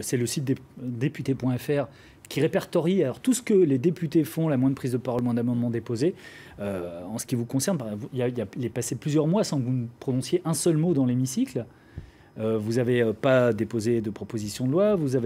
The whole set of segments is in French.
c'est le site député.fr qui répertorie alors, tout ce que les députés font, la moindre prise de parole, moins d'amendements déposés. En ce qui vous concerne, il est passé plusieurs mois sans que vous ne prononciez un seul mot dans l'hémicycle. Vous n'avez pas déposé de proposition de loi, je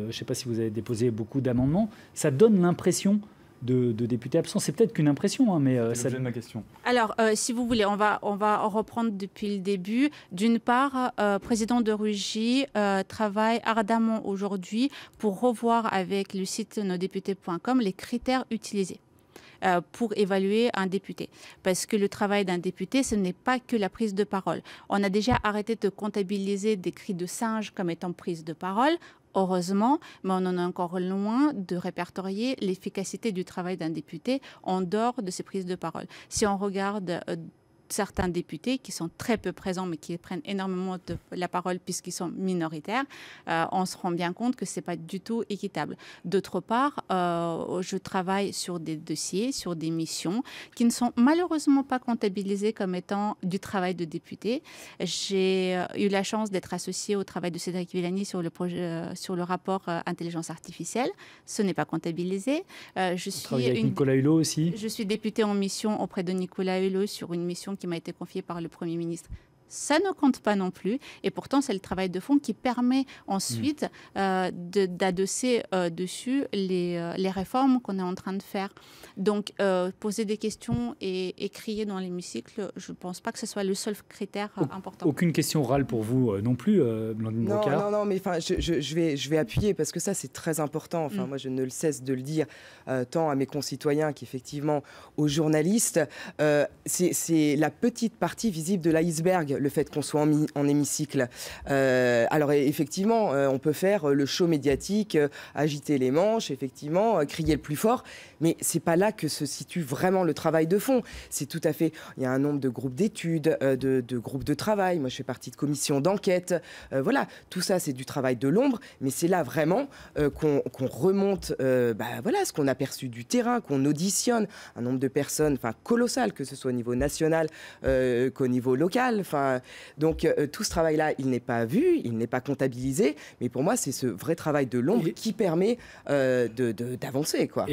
ne sais pas si vous avez déposé beaucoup d'amendements. Ça donne l'impression de députés absents. C'est peut-être qu'une impression, hein, mais c'est l'objet de ma question. Alors, si vous voulez, on va reprendre depuis le début. D'une part, président de Rugy travaille ardemment aujourd'hui pour revoir avec le site nosdéputés.com les critères utilisés pour évaluer un député. Parce que le travail d'un député, ce n'est pas que la prise de parole. On a déjà arrêté de comptabiliser des cris de singe comme étant prise de parole. Heureusement, mais on en est encore loin de répertorier l'efficacité du travail d'un député en dehors de ces prises de parole. Si on regarde certains députés qui sont très peu présents mais qui prennent énormément de la parole puisqu'ils sont minoritaires, on se rend bien compte que ce n'est pas du tout équitable. D'autre part, je travaille sur des dossiers, sur des missions qui ne sont malheureusement pas comptabilisées comme étant du travail de député. J'ai eu la chance d'être associée au travail de Cédric Villani sur le rapport intelligence artificielle. Ce n'est pas comptabilisé. Vous travaillez avec Nicolas Hulot aussi. Je suis députée en mission auprès de Nicolas Hulot sur une mission qui m'a été confiée par le Premier ministre. Ça ne compte pas non plus. Et pourtant, c'est le travail de fond qui permet ensuite d'adosser dessus les réformes qu'on est en train de faire. Donc, poser des questions et crier dans l'hémicycle, je ne pense pas que ce soit le seul critère important. Aucune question orale pour vous non plus, Blandine Brocard? Non, mais je vais appuyer parce que ça, c'est très important. Enfin, moi, je ne le cesse de le dire tant à mes concitoyens qu'effectivement aux journalistes. C'est la petite partie visible de l'iceberg, le fait qu'on soit en hémicycle. Alors effectivement, on peut faire le show médiatique, agiter les manches, effectivement, crier le plus fort, mais c'est pas là que se situe vraiment le travail de fond. C'est tout à fait... Il y a un nombre de groupes d'études, de groupes de travail. Moi, je fais partie de commissions d'enquête. Voilà, tout ça, c'est du travail de l'ombre, mais c'est là vraiment qu'on remonte voilà, ce qu'on a perçu du terrain, qu'on auditionne un nombre de personnes colossal, que ce soit au niveau national qu'au niveau local. Donc tout ce travail-là, il n'est pas vu, il n'est pas comptabilisé, mais pour moi, c'est ce vrai travail de l'ombre qui permet d'avancer, quoi.